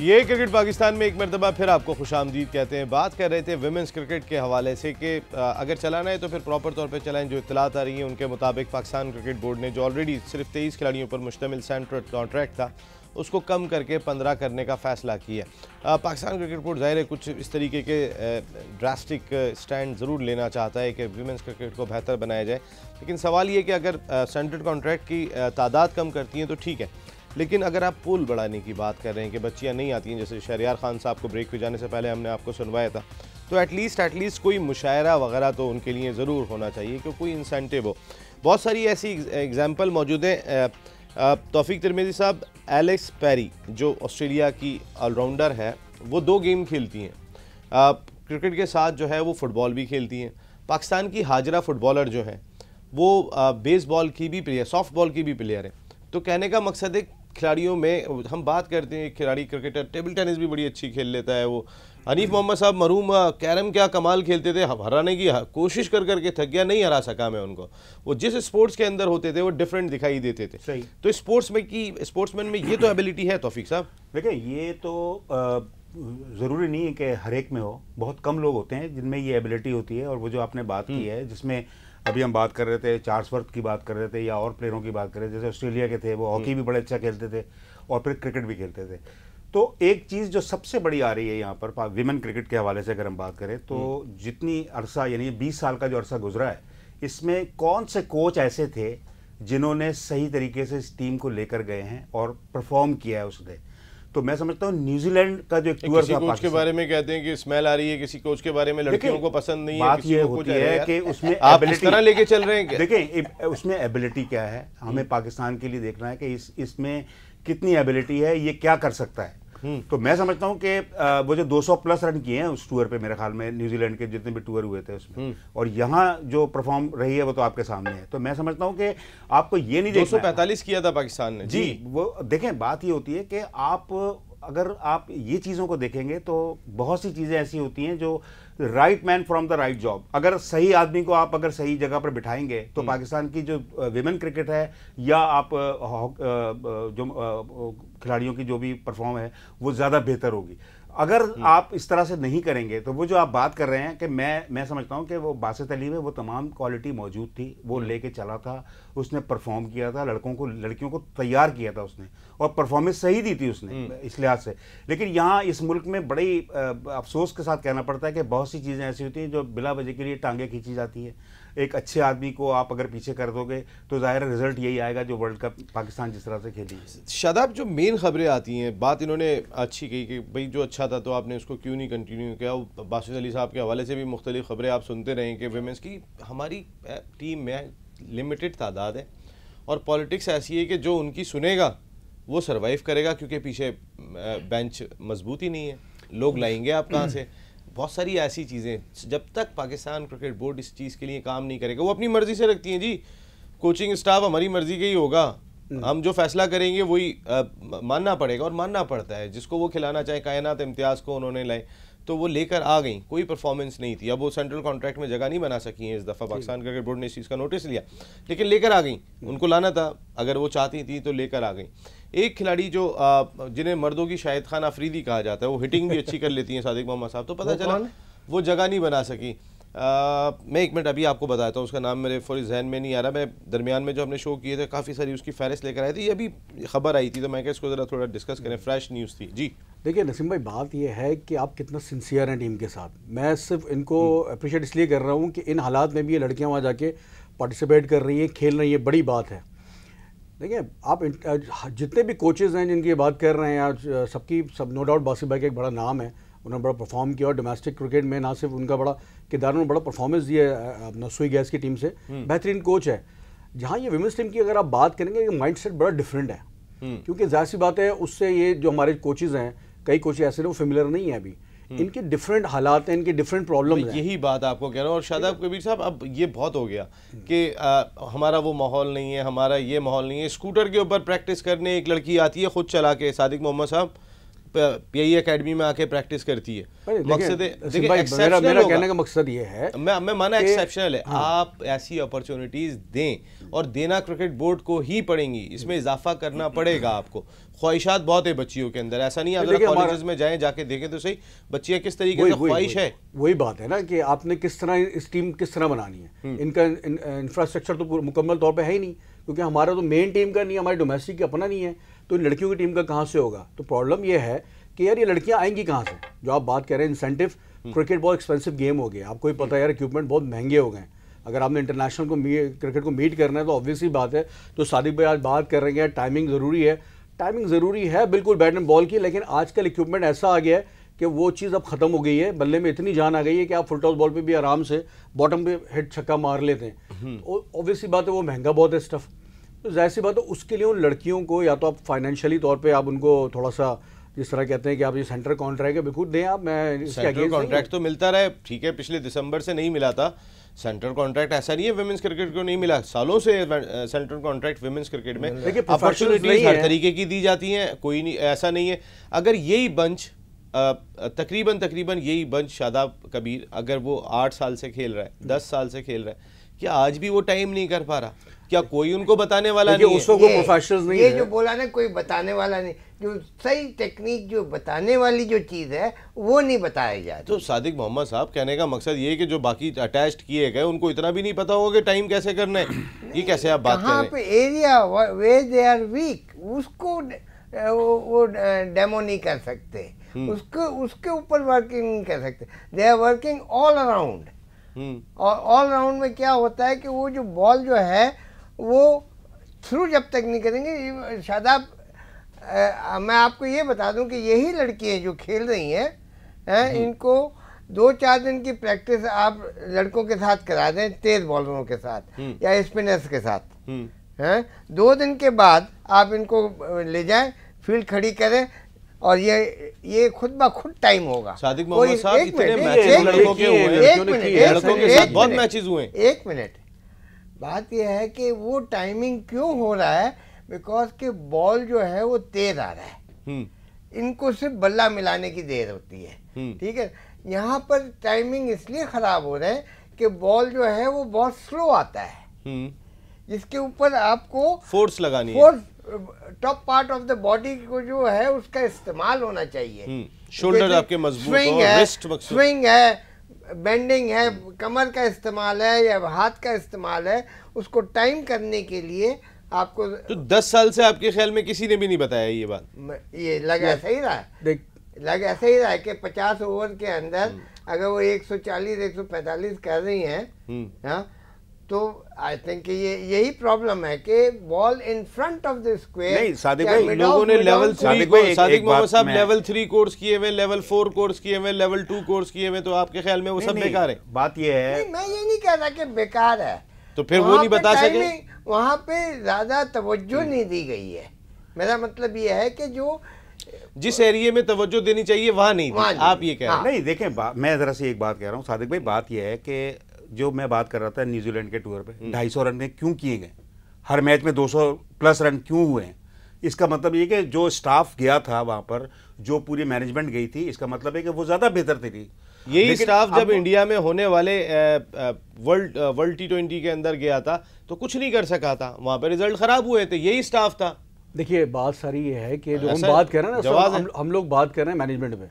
ये क्रिकेट पाकिस्तान में एक मरतबा फिर आपको खुशामदीद कहते हैं। बात कर रहे थे विमेंस क्रिकेट के हवाले से कि अगर चलाना है तो फिर प्रॉपर तौर पे चलाएं। जो इत्तलात आ रही हैं उनके मुताबिक पाकिस्तान क्रिकेट बोर्ड ने जो ऑलरेडी सिर्फ 23 खिलाड़ियों पर मुश्तमिल सेंट्रल कॉन्ट्रैक्ट था उसको कम करके 15 करने का फ़ैसला किया। पाकिस्तान क्रिकेट बोर्ड ज़ाहिर है कुछ इस तरीके के ड्रास्टिक स्टैंड ज़रूर लेना चाहता है कि विमेंस क्रिकेट को बेहतर बनाया जाए, लेकिन सवाल ये कि अगर सेंट्रल कॉन्ट्रैक्ट की तादाद कम करती हैं तो ठीक है, लेकिन अगर आप पूल बढ़ाने की बात कर रहे हैं कि बच्चियां नहीं आती हैं, जैसे शहरियार खान साहब को ब्रेक पे जाने से पहले हमने आपको सुनवाया था, तो एटलीस्ट कोई मुशायरा वगैरह तो उनके लिए ज़रूर होना चाहिए कि कोई इंसेंटिव हो। बहुत सारी ऐसी एग्जांपल मौजूद हैं। तौफीक तिरमिज़ी साहब, एलेक्स पेरी जो ऑस्ट्रेलिया की ऑलराउंडर है, वो 2 गेम खेलती हैं। क्रिकेट के साथ जो है वो फ़ुटबॉल भी खेलती हैं। पाकिस्तान की हाजरा फुटबॉलर जो हैं वो बेसबॉल की भी प्लेयर, सॉफ्ट बॉल की भी प्लेयर हैं। तो कहने का मकसद है खिलाड़ियों में हम बात करते हैं, खिलाड़ी क्रिकेटर टेबल टेनिस भी बड़ी अच्छी खेल लेता है। वो हनीफ मोहम्मद साहब मरूम कैरम क्या कमाल खेलते थे, हराने की कोशिश कर करके थक गया, नहीं हरा सका मैं उनको। वो जिस स्पोर्ट्स के अंदर होते थे वो डिफरेंट दिखाई देते थे। सही। तो स्पोर्ट्समैन में ये तो एबिलिटी है तौफीक साहब। देखिए, ये तो ज़रूरी नहीं है कि हर एक में हो, बहुत कम लोग होते हैं जिनमें ये एबिलिटी होती है। और वो जो आपने बात की है, जिसमें अभी हम बात कर रहे थे, चार्ल्सवर्थ की बात कर रहे थे या और प्लेयरों की बात कर रहे थे, जैसे ऑस्ट्रेलिया के थे, वो हॉकी भी बड़े अच्छा खेलते थे और फिर क्रिकेट भी खेलते थे। तो एक चीज़ जो सबसे बड़ी आ रही है यहाँ पर विमेन क्रिकेट के हवाले से अगर हम बात करें, तो जितनी अरसा यानी 20 साल का जो अरसा गुजरा है, इसमें कौन से कोच ऐसे थे जिन्होंने सही तरीके से इस टीम को लेकर गए हैं और परफॉर्म किया है उसने। तो मैं समझता हूँ न्यूजीलैंड का जो एक टूर था, कोच के बारे में कहते हैं कि स्मेल आ रही है, किसी कोच के बारे में लड़कियों को पसंद नहीं है। बात ये होती है कि उसमें आप इस तरह लेके चल रहे हैं। देखें, उसमें एबिलिटी क्या है, हमें पाकिस्तान के लिए देखना है कि इसमें कितनी एबिलिटी है, ये क्या कर सकता है। तो मैं समझता हूं कि वो जो 200 प्लस रन किए हैं उस टूर पे, मेरे ख्याल में न्यूजीलैंड के जितने भी टूर हुए थे उसमें, और यहाँ जो परफॉर्म रही है वो तो आपके सामने है। तो मैं समझता हूं कि आपको ये नहीं देखना 245 किया था पाकिस्तान ने। जी, वो देखें, बात ये होती है कि अगर आप ये चीज़ों को देखेंगे तो बहुत सी चीज़ें ऐसी होती हैं जो right man from the right job, अगर सही आदमी को आप अगर सही जगह पर बिठाएंगे तो पाकिस्तान की जो विमेन क्रिकेट है या आप जो खिलाड़ियों की जो भी परफॉर्म है वो ज़्यादा बेहतर होगी। अगर आप इस तरह से नहीं करेंगे तो वो जो आप बात कर रहे हैं कि मैं समझता हूं कि वो बासित अली में वो तमाम क्वालिटी मौजूद थी, वो लेके चला था, उसने परफॉर्म किया था, लड़कियों को तैयार किया था उसने, और परफॉर्मेंस सही दी थी उसने इस लिहाज से। लेकिन यहाँ इस मुल्क में बड़ी अफसोस के साथ कहना पड़ता है कि बहुत सी चीज़ें ऐसी होती हैं जो बिला वजह के लिए टांगे खींची जाती है। एक अच्छे आदमी को आप अगर पीछे कर दोगे तो जाहिर रिजल्ट यही आएगा जो वर्ल्ड कप पाकिस्तान जिस तरह से खेली है। शादाब, जो मेन खबरें आती हैं, बात इन्होंने अच्छी कही कि भाई जो अच्छा था तो आपने उसको क्यों नहीं कंटिन्यू किया। बासित अली साहब के हवाले से भी मुख्तलिफ खबरें आप सुनते रहें कि विमेंस की हमारी टीम में लिमिटेड तादाद है और पॉलिटिक्स ऐसी है कि जो उनकी सुनेगा वो सर्वाइव करेगा, क्योंकि पीछे बेंच मजबूत ही नहीं है, लोग लाएंगे आप कहाँ से। बहुत सारी ऐसी चीज़ें, जब तक पाकिस्तान क्रिकेट बोर्ड इस चीज़ के लिए काम नहीं करेगा, वो अपनी मर्जी से रखती हैं जी, कोचिंग स्टाफ हमारी मर्जी का ही होगा, हम जो फैसला करेंगे वही मानना पड़ेगा, और मानना पड़ता है। जिसको वो खिलाना चाहे, कायनात इम्तियाज़ को उन्होंने लाए तो वो लेकर आ गई, कोई परफॉर्मेंस नहीं थी। अब वो सेंट्रल कॉन्ट्रैक्ट में जगह नहीं बना सकी हैं इस दफ़ा, पाकिस्तान क्रिकेट बोर्ड ने इस चीज़ का नोटिस लिया, लेकिन लेकर आ गई। उनको लाना था, अगर वो चाहती थी तो लेकर आ गई। एक खिलाड़ी जो जिन्हें मर्दों की शाहिद खान अफरीदी कहा जाता है, वो हिटिंग भी अच्छी कर लेती हैं, सादिक मोहम्मद साहब, तो पता चला वो जगह नहीं बना सकी। मैं 1 मिनट अभी आपको बताता हूँ, उसका नाम मेरे फौरी जहन में नहीं आ रहा। मैं दरमियान में जो हमने शो किए थे काफ़ी सारी उसकी फहरिस्त लेकर आई थी, ये अभी खबर आई थी तो मैं इसको ज़रा थोड़ा डिस्कस करें, फ्रेश न्यूज़ थी जी। देखिए नसीम भाई, बात यह है कि आप कितना सिंसियर हैं टीम के साथ। मैं सिर्फ इनको अप्रिशिएट इसलिए कर रहा हूँ कि इन हालात में भी ये लड़कियाँ वहाँ जाके पार्टिसिपेट कर रही हैं, खेल रही हैं, बड़ी बात है। देखिए, आप जितने भी कोचेज़ हैं जिनकी बात कर रहे हैं आज, सब नो डाउट बासित भाई का एक बड़ा नाम है, उन्होंने बड़ा परफॉर्म किया, और डोमेस्टिक क्रिकेट में ना सिर्फ उनका बड़ा किरदार, उन्होंने बड़ा परफॉर्मेंस दिया है अपना सुई गैस की टीम से, बेहतरीन कोच है। जहाँ ये विमेंस टीम की अगर आप बात करेंगे, ये माइंड सेट बड़ा डिफरेंट है, क्योंकि जाहिर सी बात है उससे ये जो हमारे कोचेज़ हैं, कई कोचेज ऐसे वो फेमिलियर नहीं है अभी, इनके डिफरेंट हालात हैं, इनके डिफरेंट प्रॉब्लम्स हैं। यही बात आपको कह रहा हूँ। और शादाब कबीर साहब, अब ये बहुत हो गया कि हमारा वो माहौल नहीं है, हमारा ये माहौल नहीं है। स्कूटर के ऊपर प्रैक्टिस करने एक लड़की आती है खुद चला के, सादिक मोहम्मद साहब पीआई एकेडमी में आके प्रैक्टिस करती है। मकसद देखिए मेरा कहने का मकसद ये है, मैं माना एक्सेप्शनल है, आप ऐसी अपॉर्चुनिटीज दें और देना क्रिकेट बोर्ड को ही पड़ेंगी, इसमें इजाफा करना पड़ेगा आपको। ख्वाहिशात बहुत है बच्चियों के अंदर, ऐसा नहीं है, अगर कॉलेजेस में जाएं जाके देखें तो सही बच्चियां किस तरीके से ख्वाहिश है। वही बात है ना कि आपने किस तरह इस टीम किस तरह बनानी है। इनका इंफ्रास्ट्रक्चर तो मुकम्मल तौर पे है ही नहीं, क्योंकि हमारा तो मेन टीम का नहीं है, हमारी डोमेस्टिक का अपना नहीं है, तो इन लड़कियों की टीम का कहाँ से होगा। तो प्रॉब्लम ये है कि यार ये लड़कियां आएंगी कहाँ से, जो आप बात कर रहे हैं इंसेंटिव। क्रिकेट बहुत एक्सपेंसिव गेम हो गया, आपको भी पता है यार, इक्विपमेंट बहुत महंगे हो गए। अगर आपने इंटरनेशनल को क्रिकेट को मीट करना है तो ऑब्वियसली बात है, तो सादिक भाई आज बात कर रहे हैं टाइमिंग ज़रूरी है। टाइमिंग ज़रूरी है बिल्कुल बैट एंड बॉल की, लेकिन आजकल इक्विपमेंट ऐसा आ गया है कि वो चीज़ अब ख़त्म हो गई है। बल्ले में इतनी जान आ गई है कि आप फुल टॉस बॉल पे भी आराम से बॉटम पे हेड छक्का मार लेते हैं। ऑब्वियसली बात है वो महंगा बहुत है स्टफ़, तो जाहिर सी बात है उसके लिए उन लड़कियों को या तो आप फाइनेंशियली तौर पे आप उनको थोड़ा सा, जिस तरह कहते हैं कि आप ये सेंटर कॉन्ट्रैक्ट है बिल्कुल दें आप। मैं सेंटर कॉन्ट्रैक्ट तो मिलता रहे, ठीक है, पिछले दिसंबर से नहीं मिला था सेंटर कॉन्ट्रैक्ट, ऐसा नहीं है विमेंस क्रिकेट को नहीं मिला, सालों से सेंटर कॉन्ट्रैक्ट विमेंस क्रिकेट में अपॉर्चुनिटीज हर तरीके की दी जाती हैं, कोई नहीं ऐसा नहीं है। अगर यही बंच तकरीबन यही बंच शादाब कबीर अगर वो 8 साल से खेल रहा है, 10 साल से खेल रहा है, क्या आज भी वो टाइम नहीं कर पा रहा? क्या कोई उनको बताने वाला नहीं है? उसको प्रोफेशनल्स नहीं है। ये जो बोला ना, कोई बताने वाला नहीं, जो सही टेक्निक जो बताने वाली जो चीज़ है वो नहीं बताया जाए। तो सादिक मोहम्मद साहब कहने का मकसद ये है कि जो बाकी अटैच्ड किए गए उनको इतना भी नहीं पता होगा कि टाइम कैसे करना है। ये कैसे आप बात कर रहे हैं? कहाँ पे area where they are weak, उसको वो डेमो नहीं कर सकते, उसके ऊपर वर्किंग नहीं कर सकते। They are working all around. और ऑल राउंड में क्या होता है कि वो जो बॉल जो है वो थ्रू जब तक नहीं करेंगे। शादाब, मैं आपको ये बता दूं कि यही लड़कियां जो खेल रही हैं, इनको 2-4 दिन की प्रैक्टिस आप लड़कों के साथ करा दें, तेज बॉलरों के साथ या स्पिनर्स के साथ, हैं 2 दिन के बाद आप इनको ले जाएं, फील्ड खड़ी करें और ये खुद ब खुद टाइम होगा। सादिक मोहम्मद साहब इतने मैचेस लड़कों के हुए हैं, लड़कों के साथ बहुत मैचेस हुए हैं। 1 मिनट, बात यह है कि वो टाइमिंग क्यों हो रहा है, बिकॉज के बॉल जो है वो तेज आ रहा है, इनको सिर्फ बल्ला मिलाने की देर होती है, ठीक है। यहाँ पर टाइमिंग इसलिए खराब हो रहा है कि बॉल जो है वो बहुत स्लो आता है, जिसके ऊपर आपको फोर्स लगानी है, top part of the body को जो है उसका इस्तेमाल होना चाहिए। शोल्डर आपके मजबूत हो, रिस्ट मजबूत, स्विंग है, बेंडिंग है, कमर का इस्तेमाल है या हाथ का इस्तेमाल है, उसको टाइम करने के लिए आपको। तो 10 साल से आपके ख्याल में किसी ने भी नहीं बताया ये बात? ये लग ऐसा ही रहा है, लग ऐसा ही रहा है कि 50 ओवर के अंदर अगर वो 140-145 कर रही हैं, तो आई थिंक यही प्रॉब्लम है कि ball in front of the square. नहीं सादिक भाई, लोगों ने लेवल 3 को, सादिक मोहम्मद साहब लेवल 3 कोर्स किए हुए, लेवल 4 कोर्स किए हुए, लेवल 2 कोर्स किए हुए, तो आपके ख्याल में वो सब बेकार है? बात ये है, मैं ये नहीं कह रहा कि बेकार है, तो फिर वो नहीं बता सके, वहाँ पे ज्यादा तवज्जो नहीं दी गई है। मेरा मतलब ये है कि जो जिस एरिया में तवज्जो देनी चाहिए वहाँ नहीं दी, आप ये कह रहे हैं? नहीं देखें, मैं जरा से एक बात कह रहा हूँ सादिक भाई, बात यह है कि जो मैं बात कर रहा था न्यूजीलैंड के टूर पे 250 रन में क्यों किए गए, हर मैच में 200 प्लस रन क्यों हुए हैं? इसका मतलब ये कि जो स्टाफ गया था वहां पर, जो पूरी मैनेजमेंट गई थी, इसका मतलब है कि वो ज्यादा बेहतर थी। यही स्टाफ जब इंडिया में होने वाले वर्ल्ड T20 के अंदर गया था तो कुछ नहीं कर सका था, वहां पर रिजल्ट खराब हुए थे, यही स्टाफ था। देखिए बात सारी ये है कि जो हम बात कर रहे हैं ना, हम लोग बात कर रहे हैं मैनेजमेंट में।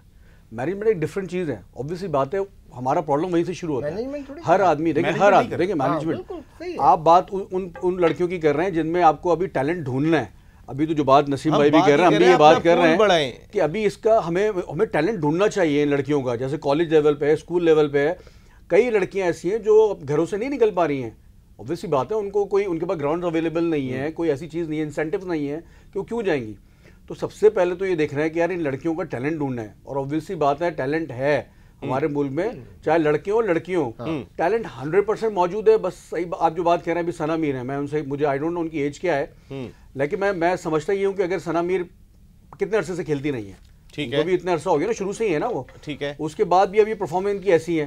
मैनेजमेंट एक डिफरेंट चीज़ है, ऑब्वियसली बात है, हमारा प्रॉब्लम वहीं से शुरू होता है। हर आदमी देखिए, हर आदमी देखिए मैनेजमेंट, आप बात उन लड़कियों की कर रहे हैं जिनमें आपको अभी टैलेंट ढूंढना है। अभी तो जो बात नसीम भाई भी कर रहे हैं, हम भी ये बात कर रहे हैं कि अभी इसका हमें टैलेंट ढूंढना चाहिए इन लड़कियों का, जैसे कॉलेज लेवल पे है, स्कूल लेवल पे है। कई लड़कियां ऐसी हैं जो घरों से नहीं निकल पा रही हैं, ऑब्वियसली बात है, उनको कोई उनके पास ग्राउंड अवेलेबल नहीं है, कोई ऐसी चीज़ नहीं है, इंसेंटिव नहीं है कि वो क्यों जाएंगी। तो सबसे पहले तो ये देखना है कि यार इन लड़कियों का टैलेंट ढूंढना है, और ऑब्वियसली बात है टैलेंट है हमारे मुल्क में, चाहे लड़के हो लड़कियों, टैलेंट 100% मौजूद है। बस सही आप जो बात कह रहे हैं, अभी सना मीर है, मैं उनसे, मुझे आई डोंट नो उनकी एज क्या है, लेकिन मैं समझता ही हूँ कि अगर सना मीर कितने अरसे से खेलती नहीं है, ठीक है, तो भी इतना अरसा हो गया ना, शुरू से ही है ना वो, ठीक है, उसके बाद भी अब ये परफॉर्मेंस इनकी ऐसी है।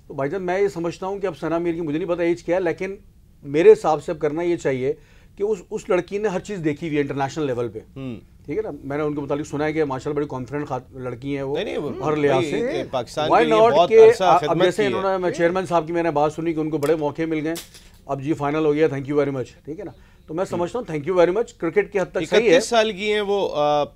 तो भाईजान मैं ये समझता हूँ कि अब सना मीर की मुझे नहीं पता एज क्या है, लेकिन मेरे हिसाब से अब करना ये चाहिए कि उस लड़की ने हर चीज़ देखी हुई है इंटरनेशनल लेवल पे, ठीक है ना। मैंने उनके मुताबिक सुना है कि माशाल्लाह बड़ी कॉन्फिडेंट लड़की है वो, हर लिहाज से। पाकिस्तान व्हाई के लिए नॉट बहुत के अरसा अब खिदमत जैसे की है। इन्होंने चेयरमैन साहब की मैंने बात सुनी कि उनको बड़े मौके मिल गए, अब जी फाइनल हो गया, थैंक यू वेरी मच, ठीक है ना। तो मैं समझता हूँ thank you very much, cricket की हद तक सही है। 31 साल की हैं वो,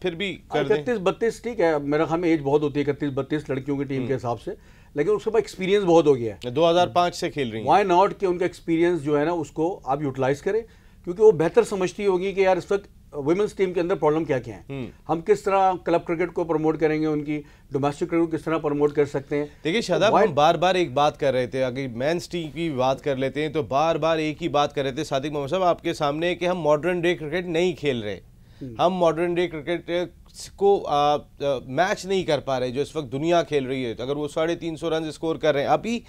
फिर भी कर दें। 31-32 ठीक है, मेरा ख्याल में एज बहुत होती है 31-32 लड़कियों की टीम के हिसाब से, लेकिन उसके पास एक्सपीरियंस बहुत हो गया है। 2005 से खेल रही हैं। व्हाई नॉट कि उनका एक्सपीरियंस जो है ना उसको आप यूटिलाइज करें, क्योंकि वो बेहतर समझती होगी कि यार इस वक्त वुमेन्स टीम के अंदर प्रॉब्लम क्या क्या है, हम किस तरह क्लब क्रिकेट को प्रमोट करेंगे, उनकी डोमेस्टिक क्रिकेट को किस तरह प्रमोट कर सकते हैं। देखिए शादाब, हम बार बार एक बात कर रहे थे, अगर मेंस टीम की बात कर लेते हैं तो बार बार एक ही बात कर रहे थे सादिक मोहम्मद साहब आपके सामने कि हम मॉडर्न डे क्रिकेट नहीं खेल रहे, हम मॉडर्न डे क्रिकेट को मैच नहीं कर पा रहे जो इस वक्त दुनिया खेल रही है। अगर वो 350 रन स्कोर कर रहे हैं, अभी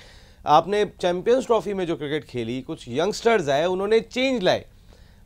आपने चैंपियंस ट्रॉफी में जो क्रिकेट खेली, कुछ यंगस्टर्स आए, उन्होंने चेंज लाए,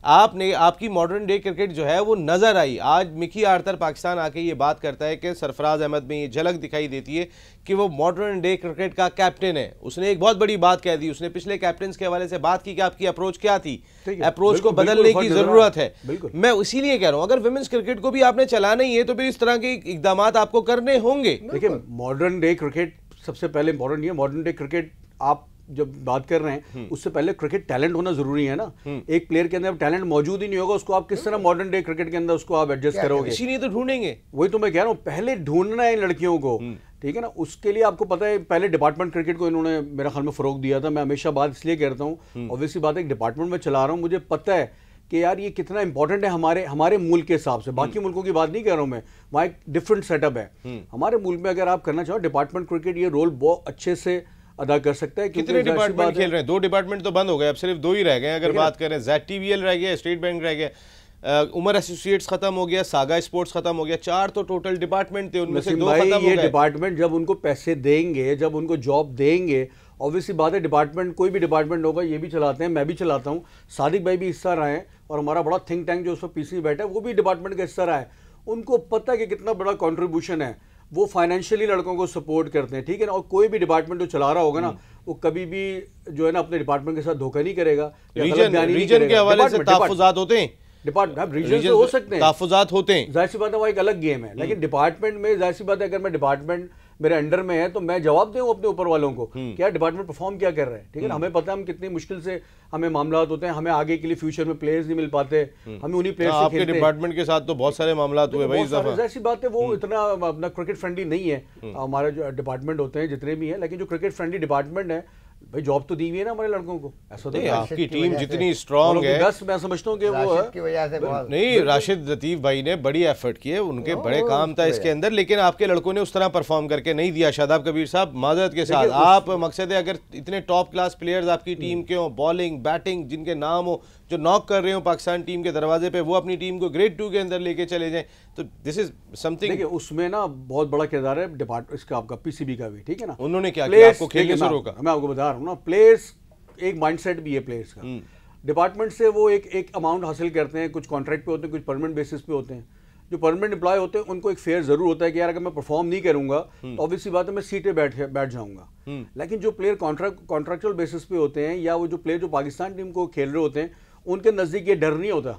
आपकी मॉडर्न डे क्रिकेट जो है वो नज़र आई। आज मिकी आर्थर पाकिस्तान आके ये बात करता है कि सरफराज अहमद में ये झलक दिखाई देती है कि वो मॉडर्न डे क्रिकेट का कैप्टन है। उसने एक बहुत बड़ी बात कह दी, उसने पिछले कैप्टन के हवाले से बात की कि आपकी अप्रोच क्या थी, अप्रोच को बदलने की ज़रूरत है। मैं इसीलिए कह रहा हूँ अगर वुमेन्स क्रिकेट को भी आपने चलाना ही है तो फिर इस तरह के इकदाम आपको करने होंगे। देखिए मॉडर्न डे क्रिकेट सबसे पहले इंपॉर्टेंट नहीं है, मॉडर्न डे क्रिकेट आप जब बात कर रहे हैं उससे पहले क्रिकेट टैलेंट होना जरूरी है ना। एक प्लेयर के अंदर टैलेंट मौजूद ही नहीं होगा, उसको आप किस तरह मॉडर्न डे क्रिकेट के अंदर उसको आप एडजस्ट करोगे? इसीलिए तो ढूंढेंगे। वही तो मैं कह रहा हूँ, पहले ढूंढना है इन लड़कियों को, ठीक है ना। उसके लिए आपको पता है पहले डिपार्टमेंट क्रिकेट को इन्होंने मेरा ख्याल में फरोग दिया था। मैं हमेशा बात इसलिए करता हूँ, ऑब्वियसली बात है, एक डिपार्टमेंट में चला रहा हूँ, मुझे पता है कि यार ये कितना इंपॉर्टेंट है हमारे मुल्क के हिसाब से। बाकी मुल्कों की बात नहीं कर रहा हूँ मैं, वहाँ एक डिफरेंट सेटअप है। हमारे मुल्क में अगर आप करना चाहो डिपार्टमेंट क्रिकेट ये रोल बहुत अच्छे से अदा कर सकता है। कितने डिपार्टमेंट खेल रहे हैं? 2 डिपार्टमेंट तो बंद हो गए, अब सिर्फ 2 ही रह गए। अगर बात करें ZTVL रह गया, स्टेट बैंक रह गया, उमर एसोसिएट्स खत्म हो गया, सागा स्पोर्ट्स खत्म हो गया, 4 तो टोटल डिपार्टमेंट थे, उनमें से 2 खत्म हो गए। ये डिपार्टमेंट जब उनको पैसे देंगे, जब उनको जॉब देंगे, ऑब्वियसली बात है डिपार्टमेंट कोई भी डिपार्टमेंट होगा, ये भी चलाते हैं, मैं भी चलाता हूँ, सादिक भाई भी हिस्सा रहे हैं, और हमारा बड़ा थिंक टैंक जो उस पर पीसी में बैठा है वो भी डिपार्टमेंट का हिस्सा रहा है। उनको पता है कि कितना बड़ा कंट्रीब्यूशन है, वो फाइनेंशियली लड़कों को सपोर्ट करते हैं, ठीक है ना। और कोई भी डिपार्टमेंट जो चला रहा होगा ना वो कभी भी जो है ना अपने डिपार्टमेंट के साथ धोखा नहीं करेगा। रीजन के हवाले से तहफ़्फ़ुज़ात होते हैं, रीजन हो सकते हैं, तहफ़्फ़ुज़ात होते हैं, जाहिर सी बात है वो एक अलग गेम है। लेकिन डिपार्टमेंट में जाहिर सी बात है अगर मैं डिपार्टमेंट मेरे अंडर में है तो मैं जवाब दूं अपने ऊपर वालों को क्या डिपार्टमेंट परफॉर्म क्या कर रहा है, ठीक है ना। हमें पता है हम कितनी मुश्किल से हमें मामलात होते हैं, हमें आगे के लिए फ्यूचर में प्लेयर्स नहीं मिल पाते, हमें उन्हीं प्लेयर्स से खेलते हैं। आपके डिपार्टमेंट के साथ तो बहुत सारे मामलात हुए भाई, जाहिर सी बात है वो इतना अपना क्रिकेट फ्रेंडली नहीं है। हमारे जो डिपार्टमेंट होते हैं जितने भी हैं, लेकिन जो क्रिकेट फ्रेंडली डिपार्टमेंट है भाई जॉब तो दी हुई है ना हमारे लड़कों को। ऐसा तो आपकी टीम जितनी स्ट्रांग है, बस मैं समझता हूँ कि वो की वजह से नहीं, राशिद लतीफ़ भाई ने बड़ी एफर्ट किए, उनके बड़े काम था इसके अंदर, लेकिन आपके लड़कों ने उस तरह परफॉर्म करके नहीं दिया। शादाब कबीर साहब माजरत के साथ, आप मकसद है अगर इतने टॉप क्लास प्लेयर्स आपकी टीम के हों, बॉलिंग बैटिंग जिनके नाम हो, जो नॉक कर रहे हो पाकिस्तान टीम के दरवाजे पे, वो अपनी टीम को ग्रेड 2 के अंदर लेके चले जाएं, तो दिस इज समथिंग। देखिए उसमें ना बहुत बड़ा किरदार है डिपार्टमेंट इसका, आपका पीसीबी का भी, ठीक है ना। उन्होंने क्या किया आपको खेलने से रोका? मैं आपको बता रहा हूँ ना, प्लेयर्स एक माइंडसेट भी है प्लेयर्स का। डिपार्टमेंट से वो एक अमाउंट हासिल करते हैं, कुछ कॉन्ट्रैक्ट पे होते हैं, कुछ परमानेंट बेसिस पे होते हैं। जो परमानेंट एम्प्लॉय होते हैं उनको एक फेयर जरूर होता है कि यार अगर मैं परफॉर्म नहीं करूंगा तो ऑब्वियसली बात है मैं सीटें बैठ जाऊंगा। लेकिन जो प्लेयर कॉन्ट्रैक्चुअल बेसिस पे होते हैं, या वो जो प्लेयर जो पाकिस्तान टीम को खेल रहे होते हैं, उनके नज़दीक ये डर नहीं होता।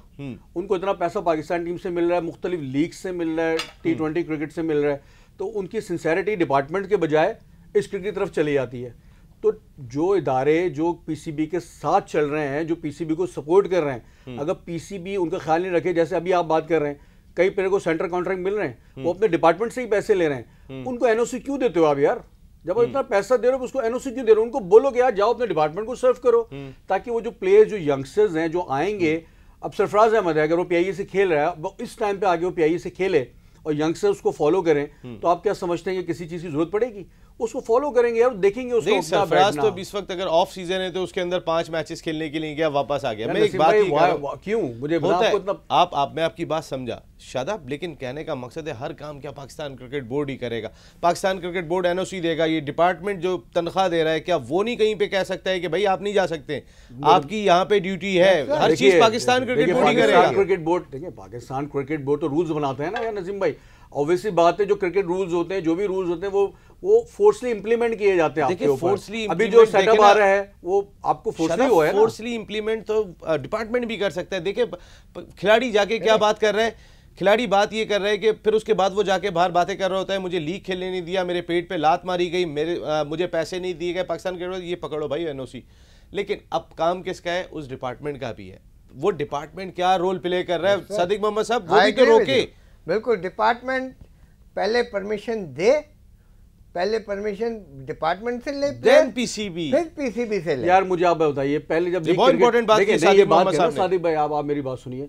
उनको इतना पैसा पाकिस्तान टीम से मिल रहा है, मुख्तलिफ लीग से मिल रहा है, T20 क्रिकेट से मिल रहा है, तो उनकी सिंसेरिटी डिपार्टमेंट के बजाय इस क्रिकेट की तरफ चली जाती है। तो जो इदारे जो पीसीबी के साथ चल रहे हैं, जो पीसीबी को सपोर्ट कर रहे हैं, अगर पीसीबी उनका ख्याल नहीं रखे, जैसे अभी आप बात कर रहे हैं कई प्लेयर को सेंटर कॉन्ट्रैक्ट मिल रहे हैं, वो अपने डिपार्टमेंट से ही पैसे ले रहे हैं, उनको एनओसी क्यों देते हो आप यार? जब इतना पैसा दे रहे हो उसको एनओसी क्यों दे रहे हो? उनको बोलो कि यार जाओ अपने डिपार्टमेंट को सर्व करो, ताकि वो जो प्लेयर्स जो यंगस्टर्स हैं जो आएंगे, अब सरफराज अहमद है अगर वो पीआईए से खेल रहा है, वो इस टाइम पे आगे वो पीआईए से खेले और यंगस्टर्स उसको फॉलो करें, तो आप क्या समझते हैं कि किसी चीज की जरूरत पड़ेगी? उसको फॉलो करेंगे और देखेंगे उसको। सरफराज तो इस वक्त अगर ऑफ सीजन है तो उसके अंदर 5 मैचेस खेलने के लिए गया, वापस आ गया। मैं एक बात क्यों मुझे मैं आपकी बात समझा शादाब, लेकिन कहने का मकसद है हर काम क्या पाकिस्तान क्रिकेट बोर्ड ही करेगा? पाकिस्तान क्रिकेट बोर्ड एनओसी देगा, ये डिपार्टमेंट जो तनख्वाह दे रहा है क्या वो नहीं कहीं पे कह सकता है कि भाई आप नहीं जा सकते, आपकी यहाँ पे ड्यूटी है? हर चीज पाकिस्तान क्रिकेट बोर्ड ही करेगा। क्रिकेट बोर्ड देखिए, पाकिस्तान क्रिकेट बोर्ड तो रूल्स बनाते हैं ना यार नजीम भाई, ऑब्वियसली बात है, जो क्रिकेट रूल्स होते हैं, जो भी रूल्स होते हैं, वो फोर्सली इंप्लीमेंट किए जाते हैं आपके ऊपर। अभी जो सेटअप आ रहा है वो आपको फोर्सली हुआ है ना। फोर्सली इंप्लीमेंट तो डिपार्टमेंट भी कर सकता है। देखिए खिलाड़ी जाके क्या बात कर रहे हैं, खिलाड़ी बात ये कर रहे हैं कि फिर उसके बाद वो जाके बाहर बातें कर रहा होता है, मुझे लीग खेलने नहीं दिया, मेरे पेट पे लात मारी गई, मुझे पैसे नहीं दिए गए पाकिस्तान के, ये पकड़ो भाई एनओसी। लेकिन अब काम किसका है? उस डिपार्टमेंट का भी है। वो डिपार्टमेंट क्या रोल प्ले कर रहा है सादिक मोहम्मद साहब, वो भी तो रोके। बिल्कुल, डिपार्टमेंट पहले परमिशन दे, पहले परमिशन डिपार्टमेंट से ले, देन पीसीबी, फिर पीसीबी से ले। यार मुझे आप बताइए, पहले जब बहुत इंपॉर्टेंट बात है सादिक भाई, आप मेरी बात सुनिए।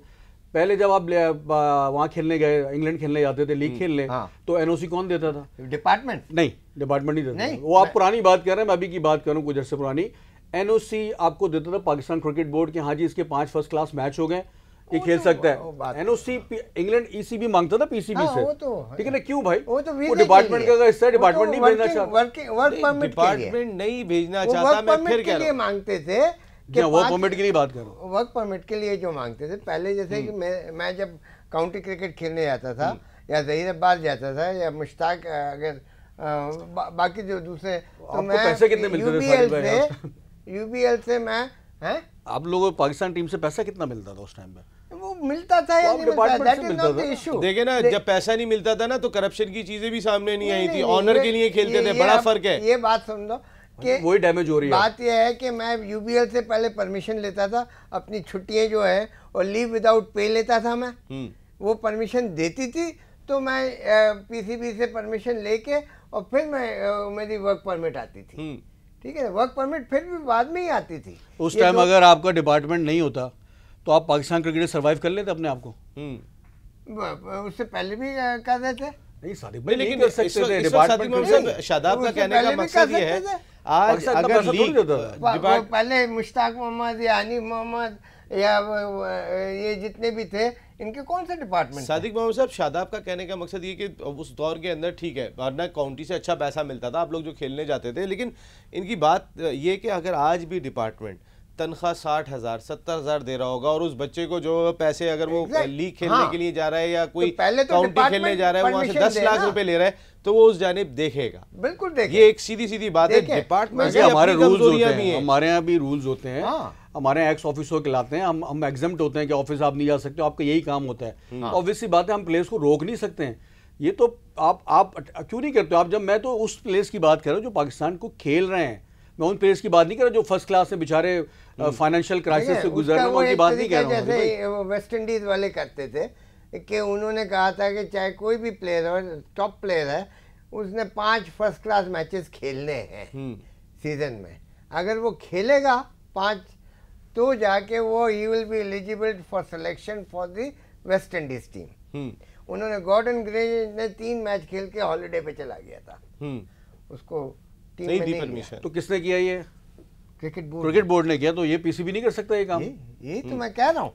पहले जब आप वहां खेलने गए, इंग्लैंड खेलने जाते थे, लीग खेलने, तो एनओसी कौन देता था? डिपार्टमेंट। नहीं, डिपार्टमेंट नहीं देता। वो आप पुरानी बात कर रहे हैं, मैं अभी की बात कर रहा हूँ, गुजर से पुरानी। एनओसी आपको देता था पाकिस्तान क्रिकेट बोर्ड के, हाँ जी इसके 5 फर्स्ट क्लास मैच हो गए, ये खेल सकता है। एनओसी इंग्लैंड ईसीबी मांगता था पीसीबी से, ठीक है ना? क्यों भाई? वो डिपार्टमेंट का हिस्सा, डिपार्टमेंट नहीं भेजना चाहता, डिपार्टमेंट नहीं भेजना चाहता। मैं फिर कह रहा हूं, मांगते थे कि वर्क परमिट के लिए बात कर रहा हूं, वर्क परमिट के लिए जो मांगते थे पहले, जैसे कि मैं जब काउंटी क्रिकेट खेलने जाता था या ज़हीराबाद जाता था या मुश्ताक, अगर बाकी जो दूसरे, तो मैं पैसे कितने मिलते थे यूबीएल से मैं, हैं आप लोगों को पाकिस्तान टीम से पैसा कितना मिलता था उस टाइम पे? वो मिलता था या नहीं मिलता, that is not the issue. देखे ना, जब पैसा नहीं मिलता था ना तो करप्शन की चीजें भी सामने नहीं आई थी, ऑनर के लिए खेलते थे, बड़ा फर्क है। ये बात सुन लो कि वही डैमेज हो रही है। बात यह है कि मैं यूबीएल से पहले परमिशन लेता था, अपनी छुट्टियां जो है और लीव विदाउट पे लेता था मैं, वो परमिशन देती थी, तो मैं पीसीबी से परमिशन लेके और फिर मैं मेरी वर्क परमिट आती थी, ठीक है। वर्क परमिट फिर भी बाद में ही आती थी। उस टाइम अगर आपका डिपार्टमेंट नहीं होता तो आप पाकिस्तान क्रिकेट सर्वाइव कर लेते अपने आप को? उससे पहले भी कर रहे थे। नहीं सादिक भाई, लेकिन कर सकते थे डिपार्टमेंट। शादाब का कहने का मकसद ये है, आज अगर लीग पहले मुश्ताक मोहम्मद या हनीफ मोहम्मद या ये जितने भी थे, इनके कौन से डिपार्टमेंट? सादिक मोहम्मद साहब, शादाब का कहने का मकसद ये कि उस दौर के अंदर ठीक है, वरना काउंटी से अच्छा पैसा मिलता था, आप लोग जो खेलने जाते थे, लेकिन इनकी बात ये कि अगर आज भी डिपार्टमेंट तनख्वाह 60,000 70,000 दे रहा होगा और उस बच्चे को जो पैसे अगर वो लीग खेलने के लिए जा रहा है या कोई काउंटी खेलने जा रहा है, वहां से 10 लाख रुपए ले रहा है, तो वो उस जानिब देखेगा। बिल्कुल देखेगा। ये एक सीधी सीधी बात है। डिपार्टमेंट हमारे रूल्स होते हैं, हमारे यहाँ भी रूल्स होते हैं, हमारे यहाँ एक्स ऑफिसर के लाते हैं, हम एग्जम्प्ट होते हैं कि ऑफिस आप नहीं जा सकते, आपका यही काम होता है। ऑब्वियसली बात है, हम प्लेयर्स को रोक नहीं सकते हैं। ये तो आप क्यों नहीं करते हो आप? जब मैं तो उस प्लेयर्स की बात कर रहा हूँ जो पाकिस्तान को खेल रहे हैं, मैं उन प्लेयर्स की बात नहीं कर रहा जो फर्स्ट क्लास से बेचारे फाइनेंशियल क्राइसिस से गुजर रहे हैं, उनकी बात नहीं कर रहा हूं। जैसे वेस्ट इंडीज वाले करते थे कि उन्होंने कहा था कि चाहे कोई भी प्लेयर हो, टॉप प्लेयर है, उसने 5 फर्स्ट क्लास मैचेस खेलने हैं सीजन में, अगर वो खेलेगा 5 तो जाके वो he will be eligible for selection for the West Indies team. उन्होंने गॉर्डन ग्रे ने 3 मैच खेल के हॉलीडे पे चला गया था, उसको टीम में नहीं परमिशन। तो किसने किया ये? क्रिकेट बोर्ड ने किया। तो ये पीसीबी नहीं कर सकता ये काम? ये तो मैं कह रहा हूँ।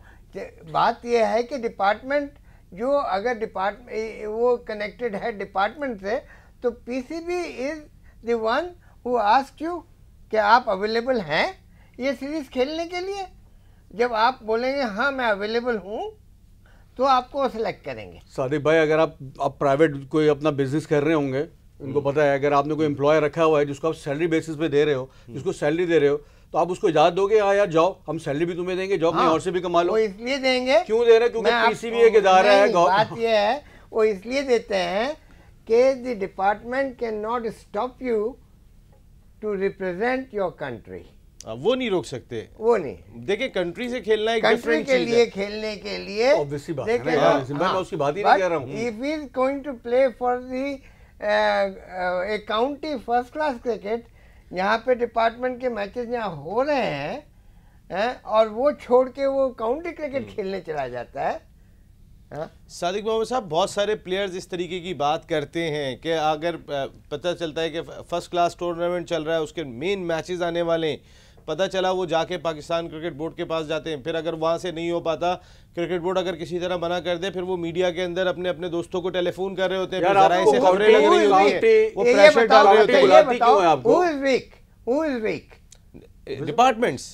बात ये है कि डिपार्टमेंट जो अगर डिपार्टमेंट वो कनेक्टेड है डिपार्टमेंट से, तो PCB is the one who ask you कि आप अवेलेबल हैं ये सीरीज खेलने के लिए। जब आप बोलेंगे हाँ मैं अवेलेबल हूँ, तो आपको सिलेक्ट करेंगे। सादिक भाई, अगर आप प्राइवेट कोई अपना बिजनेस कर रहे होंगे, इनको पता है, अगर आपने कोई एम्प्लॉय रखा हुआ है जिसको आप सैलरी बेसिस पे दे रहे हो, जिसको सैलरी दे रहे हो, तो आप उसको इजाजत दोगे हाँ यार जाओ, हम सैलरी भी तुम्हें देंगे, जॉब कहीं और से भी कमा लो? वो इसलिए देंगे। क्यों दे रहे हैं? क्योंकि पीसीबी एक इदारा है। बात ये है, वो इसलिए देते हैं कि the department can not stop you to represent your country. वो नहीं रोक सकते, वो नहीं। देखिए कंट्री से खेलना एक डिफरेंट चीज है। के लिए खेलने के लिए ऑब्वियसली बात है ना, मैं उसकी बात ही नहीं कर रहा हूं। If he is going to play for the A county first class cricket, यहाँ पे डिपार्टमेंट के मैचेस यहाँ हो रहे हैं और वो छोड़ के वो काउंटी क्रिकेट खेलने चला जाता है। सादिक मोहम्मद साहब, बहुत सारे प्लेयर्स इस तरीके की बात करते हैं कि अगर पता चलता है कि फर्स्ट क्लास टूर्नामेंट चल रहा है, उसके मेन मैचेस आने वाले हैं, पता चला वो जाके पाकिस्तान क्रिकेट बोर्ड के पास जाते हैं, फिर अगर वहाँ से नहीं हो पाता, क्रिकेट बोर्ड अगर किसी तरह मना कर दे, फिर वो मीडिया के अंदर अपने अपने दोस्तों को टेलीफोन कर रहे होते हैं, फिर खबरें लग रही होती हैं, वो प्रेशर डाल रहे होते हैं। Who is weak? Who is weak? Departments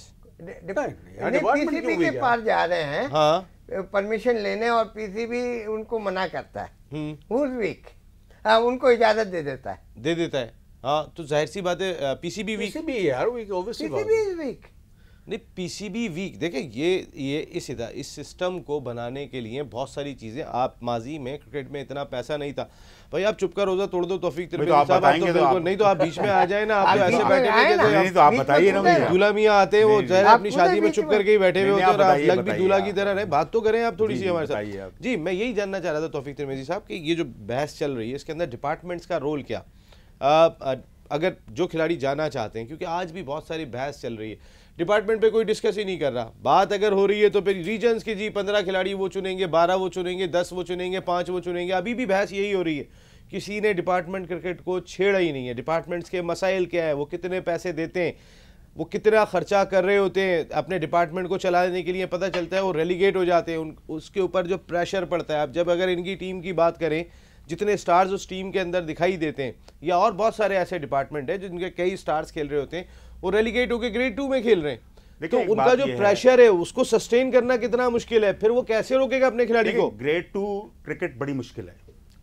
PCB के पास जा रहे हैं। हाँ, परमिशन लेने और पीसीबी उनको मना करता है, हम्म। Who's weak? हाँ, उनको इजाजत दे देता है। हाँ, तो जाहिर सी बात है पीसीबी वीक, पीसीबी यार weak, obviously PCB is weak. नहीं पीसीबी वीक। देखिए ये इस सिस्टम को बनाने के लिए बहुत सारी चीजें, आप माजी में क्रिकेट में इतना पैसा नहीं था भाई, आप चुप का रोजा तोड़ दो तौफीक तिरमिज़ी साहब, आप तो बिल्कुल नहीं, तो आप बीच में आ जाए ना, आप तो ऐसे बैठे हुए नहीं, तो आप बताइए ना भैया। दूल्हा मियाँ आते हैं, वो जहर अपनी शादी में चुप करके ही बैठे हुए होते हैं, और आप बताइए, लग भी दूल्हा की आप। तरह रहे। बात तो करें आप थोड़ी सी हमारे बताइए साथ। आप। जी, मैं यही जानना चाह रहा था तौफीक तिरमिज़ी साहब कि ये जो बहस चल रही है इसके अंदर डिपार्टमेंट्स का रोल क्या, अगर जो खिलाड़ी जाना चाहते हैं, क्योंकि आज भी बहुत सारी बहस चल रही है, डिपार्टमेंट पे कोई डिस्कस ही नहीं कर रहा। बात अगर हो रही है तो फिर रीजन्स की, जी 15 खिलाड़ी वो चुनेंगे, 12 वो चुनेंगे, 10 वो चुनेंगे, 5 वो चुनेंगे। अभी भी बहस यही हो रही है, किसी ने डिपार्टमेंट क्रिकेट को छेड़ा ही नहीं है। डिपार्टमेंट्स के मसाइल क्या है, वो कितने पैसे देते हैं, वो कितना खर्चा कर रहे होते हैं अपने डिपार्टमेंट को चलाने के लिए, पता चलता है वो रेलीगेट हो जाते हैं, उसके ऊपर जो प्रेशर पड़ता है। आप जब अगर इनकी टीम की बात करें, जितने स्टार्स उस टीम के अंदर दिखाई देते हैं, या और बहुत सारे ऐसे डिपार्टमेंट हैं जिनके कई स्टार्स खेल रहे होते हैं, वो रेलीगेट होकर ग्रेड 2 में खेल रहे हैं। तो उनका जो प्रेशर है उसको सस्टेन करना कितना मुश्किल है, फिर वो कैसे रोकेगा अपने खिलाड़ी को? ग्रेड 2 क्रिकेट बड़ी मुश्किल है,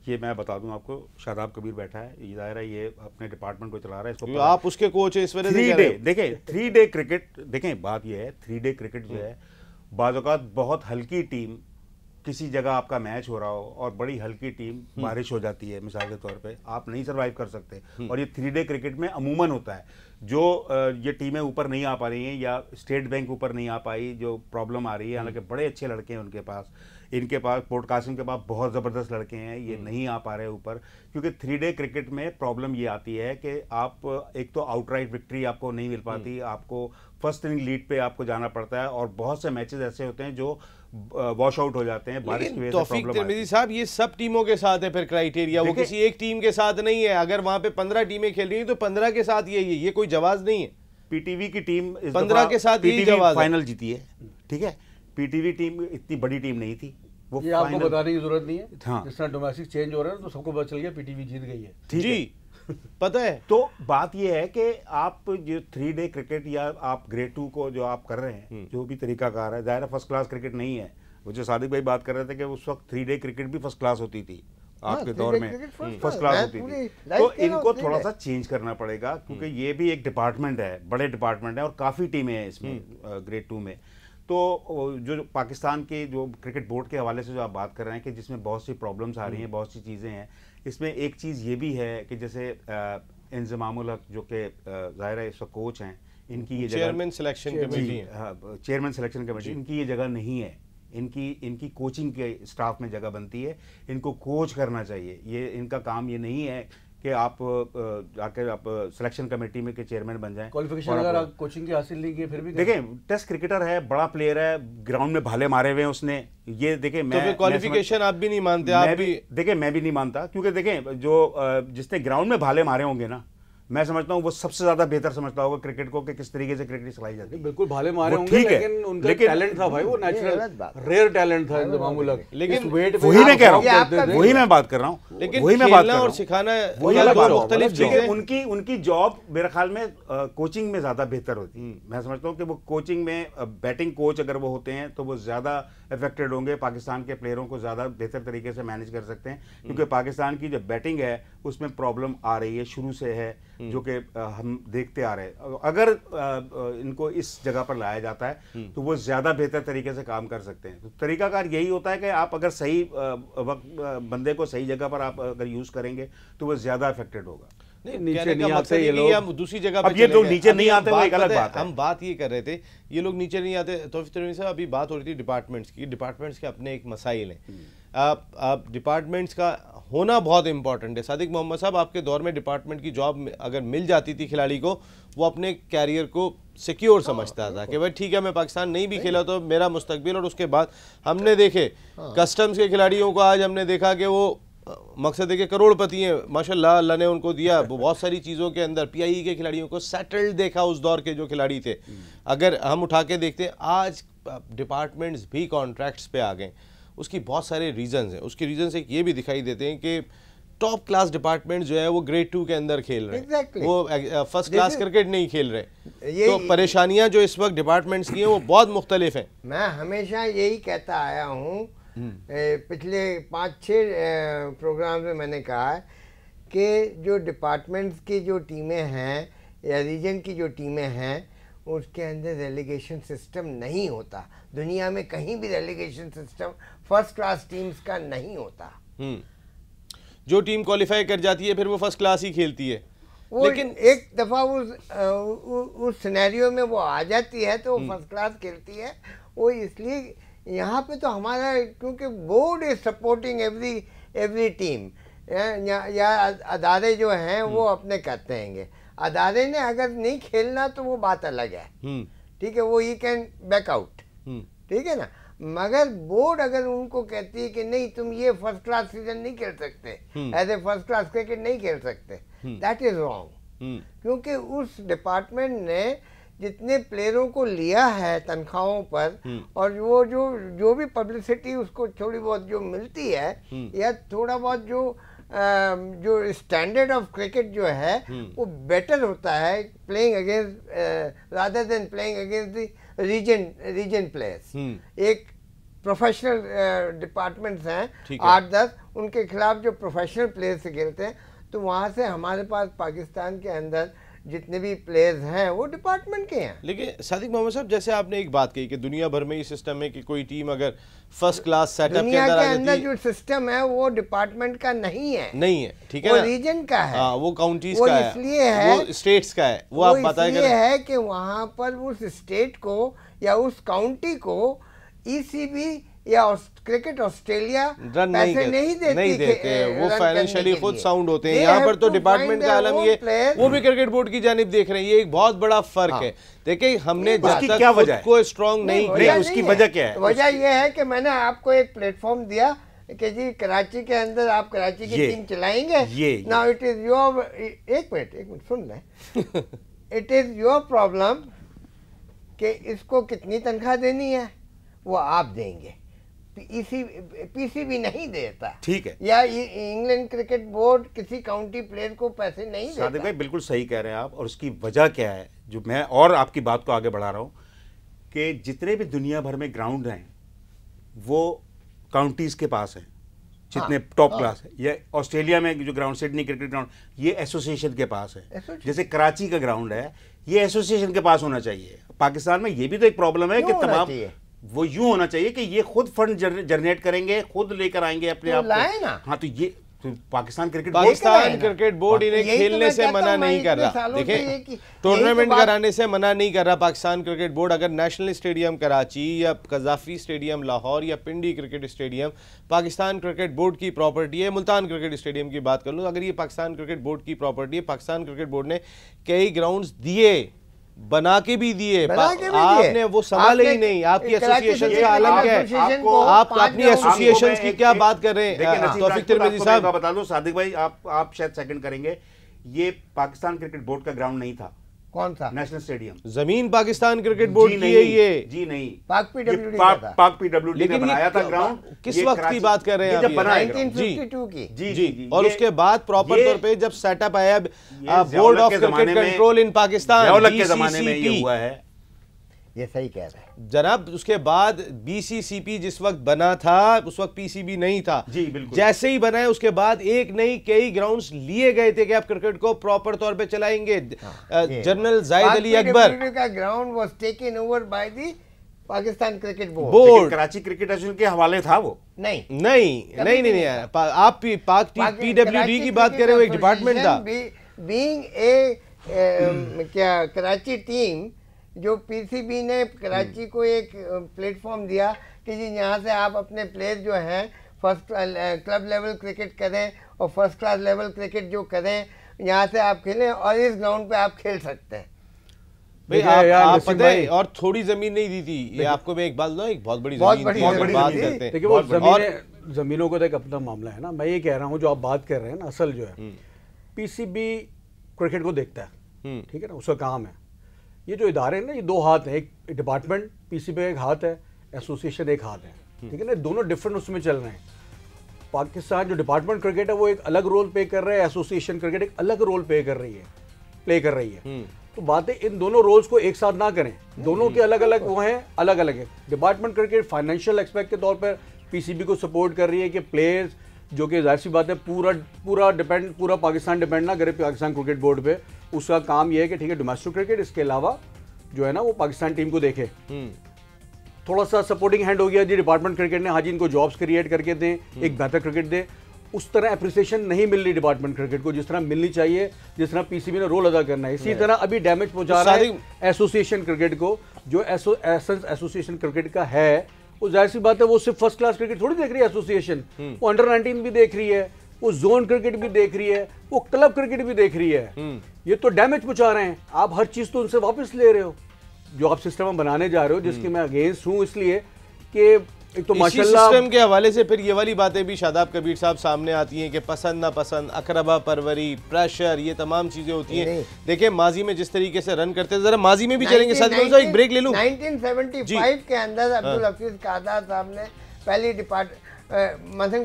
ये मैं बता दूं आपको। शादाब कबीर बैठा है, ये दायरा, ये अपने डिपार्टमेंट को चला रहा है, इसको आप उसके कोच है, इस वजह से 3 डे देखें, 3 डे क्रिकेट देखें। बात ये है 3 डे क्रिकेट जो है, बाज़ औक़ात बहुत हल्की टीम, किसी जगह आपका मैच हो रहा हो और बड़ी हल्की टीम, बारिश हो जाती है मिसाल के तौर पे, आप नहीं सर्वाइव कर सकते। और ये 3 डे क्रिकेट में अमूमन होता है, जो ये टीमें ऊपर नहीं आ पा रही हैं, या स्टेट बैंक ऊपर नहीं आ पाई, जो प्रॉब्लम आ रही है, हालांकि बड़े अच्छे लड़के हैं उनके पास, इनके पास पोर्ट कासिम के पास बहुत ज़बरदस्त लड़के हैं, ये नहीं आ पा रहे ऊपर। क्योंकि 3 डे क्रिकेट में प्रॉब्लम ये आती है कि आप एक तो आउटराइट विक्ट्री आपको नहीं मिल पाती, आपको फर्स्ट इनिंग लीड पे आपको जाना पड़ता है, और बहुत से मैचेस ऐसे होते हैं जो वॉश आउट हो जाते हैं बारिश की वजह से। तौफीक तिरमिज़ी साहब, ये सब टीमों के साथ है फिर क्राइटेरिया, वो किसी एक टीम के साथ नहीं है। अगर वहां पे 15 टीमें खेल रही हैं तो 15 के साथ ये कोई जवाब नहीं है। पीटीवी की टीम 15 के साथ यही जवाब फाइनल जीती है, ठीक है। पीटीवी टीम इतनी बड़ी टीम नहीं थी, वो ये आपको बताने की जरूरत नहीं है। हाँ। जिस तरह डोमेस्टिक चेंज हो रहा है तो सबको पता चल गया पीटीवी जीत गई है। जी पता है। तो बात यह है कि आप जो 3 डे क्रिकेट या आप ग्रेड 2 को जो आप कर रहे हैं, जो भी तरीकाकार है, दायरा फर्स्ट क्लास क्रिकेट नहीं है। वो जो सादिक भाई बात कर रहे थे कि उस वक्त 3 डे क्रिकेट भी फर्स्ट क्लास होती थी, आपके दौर में फर्स्ट क्लास होती थी। तो इनको थोड़ा सा चेंज करना पड़ेगा, क्योंकि ये भी एक डिपार्टमेंट है, बड़े डिपार्टमेंट है, और काफ़ी टीमें हैं इसमें ग्रेड 2 में। तो जो पाकिस्तान के जो क्रिकेट बोर्ड के हवाले से जो आप बात कर रहे हैं कि जिसमें बहुत सी प्रॉब्लम्स आ रही हैं, बहुत सी चीज़ें हैं, इसमें एक चीज़ ये भी है कि जैसे इंज़मामुल हक जो कि ज़ाहिर है इस वक्त कोच हैं, इनकी ये चेयरमैन सिलेक्शन कमेटी है, चेयरमैन सिलेक्शन कमेटी, इनकी ये जगह नहीं है। इनकी कोचिंग के स्टाफ में जगह बनती है, इनको कोच करना चाहिए। ये इनका काम ये नहीं है कि आप जाकर आप सिलेक्शन कमेटी में के चेयरमैन बन जाएं। क्वालिफिकेशन अगर आप कोचिंग की हासिल नहीं की फिर भी देखें, टेस्ट क्रिकेटर है, बड़ा प्लेयर है, ग्राउंड में भाले मारे हुए हैं उसने, ये देखें। तो मैं क्वालिफिकेशन आप भी नहीं मानते? आप भी देखें, मैं भी नहीं मानता, क्योंकि देखें जो जिसने ग्राउंड में भाले मारे होंगे ना, मैं समझता हूँ वो सबसे ज्यादा बेहतर समझता होगा क्रिकेट को कि किस तरीके से क्रिकेट सिखाई जाती है। बिल्कुल भाले मारे होंगे, लेकिन उनका टैलेंट था भाई, वो नेचुरल रेयर टैलेंट था इंज़मामुल हक। लेकिन वही मैं कह रहा हूँ, वही मैं बात कर रहा हूँ, लेकिन वही मैं बात कर खेलना रहा और हूँ, सिखाना मुख्तलिफ चीजें। उनकी जॉब मेरे ख्याल में कोचिंग में ज्यादा बेहतर होती है। मैं समझता हूँ कि वो कोचिंग में बैटिंग कोच अगर वो होते हैं तो वो ज्यादा इफेक्टेड होंगे, पाकिस्तान के प्लेयरों को ज्यादा बेहतर तरीके से मैनेज कर सकते हैं। क्योंकि पाकिस्तान की जो बैटिंग है उसमें प्रॉब्लम आ रही है, शुरू से है, जो कि हम देखते आ रहे हैं। अगर इनको इस जगह पर लाया जाता है तो वो ज्यादा बेहतर तरीके से काम कर सकते हैं। तो तरीकाकार यही होता है कि आप अगर सही वक्त बंदे को सही जगह पर आप अगर यूज करेंगे तो वो ज्यादा इफेक्टेड होगा। नीचे नहीं आते ये लोग, दूसरी जगह अब ये लोग नीचे नहीं आते, वो एक अलग बात है। हम बात ये कर रहे थे, ये लोग नीचे नहीं आते। तौफीक तिरमिज़ी साहब, अभी बात हो रही थी डिपार्टमेंट्स की। डिपार्टमेंट्स के अपने एक मसाइल हैं। आप डिपार्टमेंट्स का होना बहुत इंपॉर्टेंट है। सादिक मोहम्मद साहब, आपके दौर में डिपार्टमेंट की जॉब अगर मिल जाती थी खिलाड़ी को, वो अपने कैरियर को सिक्योर समझता था कि भाई ठीक है, मैं पाकिस्तान नहीं भी खेला तो मेरा मुस्तकबिल। और उसके बाद हमने देखे कस्टम्स के खिलाड़ियों को, आज हमने देखा कि वो मकसद है कि करोड़पति हैं माशाल्लाह, अल्लाह ने उनको दिया बहुत सारी चीज़ों के अंदर। पीआईई के खिलाड़ियों को सेटल्ड देखा उस दौर के जो खिलाड़ी थे। अगर हम उठा के देखते हैं, आज डिपार्टमेंट्स भी कॉन्ट्रैक्ट्स पे आ गए। उसकी बहुत सारे रीजंस हैं। उसके रीजंस एक ये भी दिखाई देते हैं कि टॉप क्लास डिपार्टमेंट जो है वो ग्रेड 2 के अंदर खेल रहे हैं। Exactly. वो फर्स्ट क्लास क्रिकेट नहीं खेल रहे। ये- तो परेशानियां जो इस वक्त डिपार्टमेंट्स की हैं वो बहुत मुख्तलिफ हैं। मैं हमेशा यही कहता आया हूँ, पिछले 5-6 प्रोग्राम में मैंने कहा है कि जो डिपार्टमेंट्स की जो टीमें हैं या रीजन की जो टीमें हैं उसके अंदर रेलीगेशन सिस्टम नहीं होता। दुनिया में कहीं भी relegation system first class teams का नहीं होता। जो टीम क्वालिफाई कर जाती है फिर वो फर्स्ट क्लास ही खेलती है। वो लेकिन एक दफ़ा उस सिनेरियो में वो आ जाती है तो फर्स्ट क्लास खेलती है। वो इसलिए यहाँ पे तो हमारा, क्योंकि board is supporting every team, या अदारे जो हैं वो अपने करते हैंगे। अदारे ने अगर नहीं खेलना तो वो बात अलग है, ठीक है, वो ही कैन बैक आउट, ठीक है ना। मगर बोर्ड अगर उनको कहती है कि नहीं तुम ये फर्स्ट क्लास सीजन नहीं खेल सकते, as a first class cricket नहीं खेल सकते, दैट इज रॉन्ग। क्योंकि उस डिपार्टमेंट ने जितने प्लेयरों को लिया है तनख्वाहों पर, और वो जो भी पब्लिसिटी उसको थोड़ी बहुत जो मिलती है, या थोड़ा बहुत जो स्टैंडर्ड ऑफ क्रिकेट जो है वो बेटर होता है playing against rather than playing against the region players. एक प्रोफेशनल डिपार्टमेंट्स हैं 8-10, उनके खिलाफ जो प्रोफेशनल प्लेयर्स से खेलते हैं, तो वहाँ से हमारे पास पाकिस्तान के अंदर जितने भी प्लेयर्स हैं वो डिपार्टमेंट के हैं। लेकिन सादिक मोहम्मद साहब, जैसे आपने एक बात कही कि दुनिया भर में ये सिस्टम है कि कोई टीम अगर फर्स्ट क्लास सेटअप के दुनिया अंदर के आ अंदर जाती जो सिस्टम है वो डिपार्टमेंट का नहीं है, ठीक है वो ना? रीजन का है, हाँ, वो काउंटीज वो का है, इसलिए है, वो स्टेट्स का है। वो आप बताएं इसलिए है कि वहाँ पर उस स्टेट को या उस काउंटी को ईसीबी या क्रिकेट ऑस्ट्रेलिया पैसे नहीं देते, वो फाइनेंशियली खुद साउंड होते हैं। यहाँ पर तो डिपार्टमेंट का आलम ये, वो भी क्रिकेट बोर्ड की जानिब देख रहे हैं। ये एक बहुत बड़ा फर्क है। देखिए, हमने जब तक खुद को स्ट्रॉन्ग नहीं किया, उसकी वजह क्या है? वजह यह है कि मैंने आपको एक प्लेटफॉर्म दिया कि जी कराची के अंदर आप कराची की टीम चलाएंगे। नाउ इट इज योर, एक मिनट सुन लें, इट इज योर प्रॉब्लम कि इसको कितनी तनख्वाह देनी है वो आप देंगे, पीसीबी नहीं देता, ठीक है, या इंग्लैंड क्रिकेट बोर्ड किसी काउंटी प्लेयर को पैसे नहीं देता। सादिक भाई बिल्कुल सही कह रहे हैं आप, और उसकी वजह क्या है जो मैं और आपकी बात को आगे बढ़ा रहा हूं कि जितने भी दुनिया भर में ग्राउंड हैं वो काउंटीज के पास हैं, जितने टॉप क्लास है। ये ऑस्ट्रेलिया में जो ग्राउंड, सिडनी क्रिकेट ग्राउंड, ये एसोसिएशन के पास है। जैसे कराची का ग्राउंड है, ये एसोसिएशन के पास होना चाहिए। पाकिस्तान में ये भी तो एक प्रॉब्लम है कि तमाम वो यूं होना चाहिए कि ये खुद फंड जनरेट करेंगे, खुद लेकर आएंगे अपने आप को। हाँ, तो ये तो पाकिस्तान क्रिकेट बोर्ड इन्हें खेलने से मना नहीं कर रहा। देखिए, टूर्नामेंट कराने से मना नहीं कर रहा पाकिस्तान क्रिकेट बोर्ड। अगर नेशनल स्टेडियम कराची या कजाफी स्टेडियम लाहौर या Pindi cricket stadium Pakistan cricket board की प्रॉपर्टी है, मुल्तान क्रिकेट स्टेडियम की बात कर लूँ, अगर ये पाकिस्तान क्रिकेट बोर्ड की प्रॉपर्टी है, पाकिस्तान क्रिकेट बोर्ड ने कई ग्राउंड्स दिए, बना के भी दिए, आपने वो संभाले ही नहीं। आपकी एसोसिएशन का आलम क्या है? आप अपनी एसोसिएशन की क्या बात कर रहे हैं? तौफीक तिरमिज़ी साहब बता दो, सादिक भाई आप शायद सेकंड करेंगे, ये पाकिस्तान क्रिकेट बोर्ड का ग्राउंड नहीं था। कौन सा? National stadium. जमीन पाकिस्तान क्रिकेट बोर्ड की है ये। जी नहीं, पाक पीडब्ल्यूडी ने बनाया था ग्राउंड। किस वक्त की बात कर रहे हैं? जब बनाया 1952 की। जी। और उसके बाद प्रॉपर तौर पे जब सेटअप आया बोर्ड ऑफ क्रिकेट कंट्रोल इन पाकिस्तान के जमाने में ये हुआ है। ये सही कह रहे हैं जनाब। उसके बाद बीसीसीपी जिस वक्त बना था उस वक्त पीसीबी नहीं था। जी बिल्कुल। जैसे ही बनाए उसके बाद एक नहीं कई ग्राउंड्स लिए गए थे कि आप क्रिकेट को प्रॉपर तौर पे चलाएंगे। जनरल जाहिद अली अकबर का ground was taken over by the Pakistan cricket board. Karachi cricket association के हवाले था वो। नहीं आप पाक पीडब्ल्यूडी की बात कर रहे हो, एक डिपार्टमेंट था। बीइंग ए क्या कराची टीम, जो पीसीबी ने कराची को एक प्लेटफॉर्म दिया कि जी यहाँ से आप अपने प्लेयर जो हैं फर्स्ट क्लब लेवल क्रिकेट करें और फर्स्ट क्लास लेवल क्रिकेट जो करें, यहाँ से आप खेलें और इस ग्राउंड पे आप खेल सकते हैं। भाई आप पता है, और थोड़ी जमीन नहीं दी थी ये आपको। मैं एक बात बताऊं, एक बहुत बड़ी जमीन थी, बात करते हैं। देखिए वो जमीनों को तो एक अपना मामला है ना। मैं ये कह रहा हूँ जो आप बात कर रहे हैं ना, असल जो है पीसीबी क्रिकेट को देखता है, ठीक है ना, उसका काम है। ये जो इदारे हैं ना, ये दो हाथ हैं, एक डिपार्टमेंट पीसीबी एक हाथ है, एसोसिएशन एक हाथ है, ठीक है ना, दोनों डिफरेंट उसमें चल रहे हैं। पाकिस्तान जो डिपार्टमेंट क्रिकेट है वो एक अलग रोल प्ले कर रहा है, एसोसिएशन क्रिकेट एक अलग रोल प्ले कर रही है। तो बातें इन दोनों रोल्स को एक साथ ना करें, दोनों के अलग अलग वो हैं, अलग अलग है। डिपार्टमेंट क्रिकेट फाइनेंशियल एस्पेक्ट के तौर पर पीसीबी को सपोर्ट कर रही है कि प्लेयर्स, जो कि जाहिर सी बात है पूरा पाकिस्तान डिपेंड ना करे पाकिस्तान क्रिकेट बोर्ड पे, उसका काम यह है कि ठीक है डोमेस्टिक क्रिकेट, इसके अलावा जो है ना वो पाकिस्तान टीम को देखे। थोड़ा सा सपोर्टिंग हैंड हो गया जी डिपार्टमेंट क्रिकेट ने, हाँ जी इनको जॉब्स क्रिएट करके दें, एक बेहतर क्रिकेट दें। उस तरह अप्रिसिएशन नहीं मिल रही डिपार्टमेंट क्रिकेट को जिस तरह मिलनी चाहिए, जिस तरह पीसीबी ने रोल अदा करना है। इसी तरह अभी डैमेज पहुंचा रहा है एसोसिएशन क्रिकेट को, जो एसेंस एसोसिएशन क्रिकेट का है। वो जाहिर सी बात है वो सिर्फ फर्स्ट क्लास क्रिकेट थोड़ी देख रही है एसोसिएशन, वो अंडर 19 भी देख रही है, वो जोन क्रिकेट भी देख रही है, वो क्लब क्रिकेट भी देख रही है। ये तो डैमेज पहुंचा रहे हैं। आप हर चीज तो उनसे वापस ले रहे हो, जो आप सिस्टम बनाने जा रहे हो, जिसकी मैं अगेंस्ट हूं, इसलिए कि एक तो माशाल्लाह सिस्टम के हवाले से फिर ये वाली बातें भी शादाब कबीर साहब सामने आती हैं कि पसंद ना पसंद, अकरबा परवरी, प्रेशर, ये तमाम चीजें होती हैं। देखिए माजी में जिस तरीके से रन करते थे, जरा माजी में भी चलेंगे साथ में, एक ब्रेक ले लूं। 1975 के अंदर अब्दुल हफीज कादर साहब ने पहली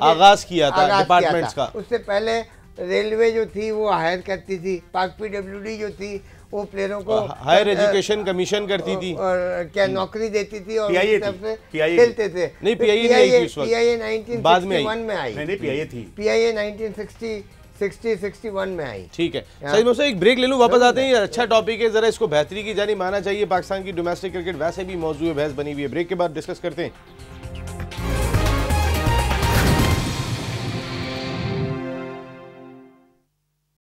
आगाज किया था डिपार्टमेंट्स का। उससे पहले रेलवे जो थी वो हायर करती थी, पाक पीडब्ल्यूडी जो थी वो प्लेयरों को हायर एजुकेशन कमीशन करती थी और क्या नौकरी देती थी और PIA खेलते थे। नहीं PIA नहीं आई उस वक्त, PIA 1961 में आई। नहीं PIA थी, PIA 1960-61 में आई। ठीक है सही में एक ब्रेक ले लूं, वापस आते हैं। अच्छा टॉपिक है, जरा इसको बेहतरी की जानी माना चाहिए। पाकिस्तान की डोमेस्टिक क्रिकेट वैसे भी मौजूद है, बहस बनी हुई है, ब्रेक के बाद डिस्कस करते हैं।